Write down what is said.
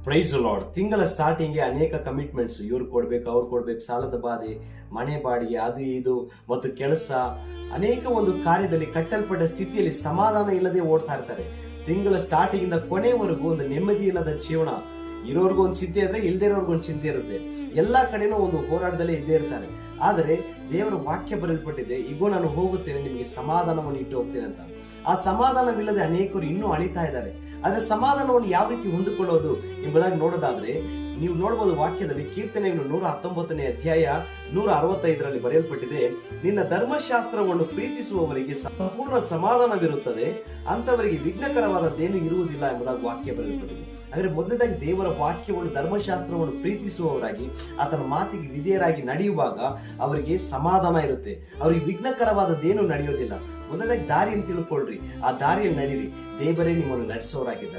Price lord. ತಿಂಗಳ ಸ್ಟಾರ್ಟಿಂಗ್ಗೆ ಅನೇಕ commitments, ಇವ್ರು ಕೊಡ್ಬೇಕು, ಅವ್ರು ಕೊಡ್ಬೇಕು, ಸಾಲದ ಬಾಧೆ, ಮನೆ ಬಾಡಿಗೆ, ಅದು ಇದು ಮತ್ತು ಕೆಲಸ, ಅನೇಕ ಒಂದು ಕಾರ್ಯದಲ್ಲಿ ಕಟ್ಟಲ್ಪಟ್ಟ ಸ್ಥಿತಿಯಲ್ಲಿ ಸಮಾಧಾನ ಇಲ್ಲದೆ ಓಡ್ತಾ ಇರ್ತಾರೆ. ತಿಂಗಳ ಸ್ಟಾರ್ಟಿಂಗ್ ಇಂದ ಕೊನೆವರೆಗೂ ಒಂದು ನೆಮ್ಮದಿ ಇಲ್ಲದ ಜೀವನ. ಇರೋರ್ಗೂ ಒಂದು ಚಿಂತೆ ಇದ್ರೆ, ಇಲ್ದೇ ಇರೋರ್ಗೂ ಒಂದು ಚಿಂತೆ ಇರುತ್ತೆ. ಎಲ್ಲಾ ಕಡೆನೂ ಒಂದು ಹೋರಾಟದಲ್ಲೇ ಇದ್ದೇ ಇರ್ತಾರೆ. ಆದರೆ ದೇವರ ವಾಕ್ಯ ಬರೆಯಲ್ಪಟ್ಟಿದೆ, ಈಗ ನಾನು ಹೋಗುತ್ತೇನೆ, ನಿಮಗೆ ಸಮಾಧಾನವನ್ನು ಇಟ್ಟು ಹೋಗ್ತೇನೆ ಅಂತ. ಆ ಸಮಾಧಾನವಿಲ್ಲದೆ ಅನೇಕರು ಇನ್ನೂ ಅಳಿತಾ ಇದ್ದಾರೆ. ಆದ್ರೆ ಸಮಾಧಾನವನ್ನು ಯಾವ ರೀತಿ ಹೊಂದಿಕೊಳ್ಳೋದು ಎಂಬುದಾಗಿ ನೋಡೋದಾದ್ರೆ, ನೀವು ನೋಡಬಹುದು ವಾಕ್ಯದಲ್ಲಿ ಕೀರ್ತನೆಗಳು 119ನೇ ಅಧ್ಯಾಯ 165ರಲ್ಲಿ ಬರೆಯಲ್ಪಟ್ಟಿದೆ, ನಿನ್ನ ಧರ್ಮಶಾಸ್ತ್ರವನ್ನು ಪ್ರೀತಿಸುವವರಿಗೆ ಸಂಪೂರ್ಣ ಸಮಾಧಾನವಿರುತ್ತದೆ, ಅಂತವರಿಗೆ ವಿಘ್ನಕರವಾದದ್ದೇನು ಇರುವುದಿಲ್ಲ ಎಂಬುದಾಗಿ ವಾಕ್ಯ ಬರೆಯಲ್ಪಟ್ಟಿದೆ. ಹಾಗಾದ್ರೆ ಮೊದಲನೇದಾಗಿ ದೇವರ ವಾಕ್ಯವನ್ನು, ಧರ್ಮಶಾಸ್ತ್ರವನ್ನು ಪ್ರೀತಿಸುವವರಾಗಿ ಆತನ ಮಾತಿಗೆ ವಿಧೇಯರಾಗಿ ನಡೆಯುವಾಗ ಅವರಿಗೆ ಸಮಾಧಾನ ಇರುತ್ತೆ. ಅವರಿಗೆ ವಿಘ್ನಕರವಾದದ್ದೇನು ನಡೆಯೋದಿಲ್ಲ. ಮೊದಲನೇದಾಗಿ ದಾರಿಯನ್ನು ತಿಳ್ಕೊಳ್ರಿ, ಆ ದಾರಿಯಲ್ಲಿ ನಡೀರಿ. ದೇವರೇ ನಿಮ್ಮನ್ನು ನಡೆಸೋರಾಗಿದ್ದಾರೆ.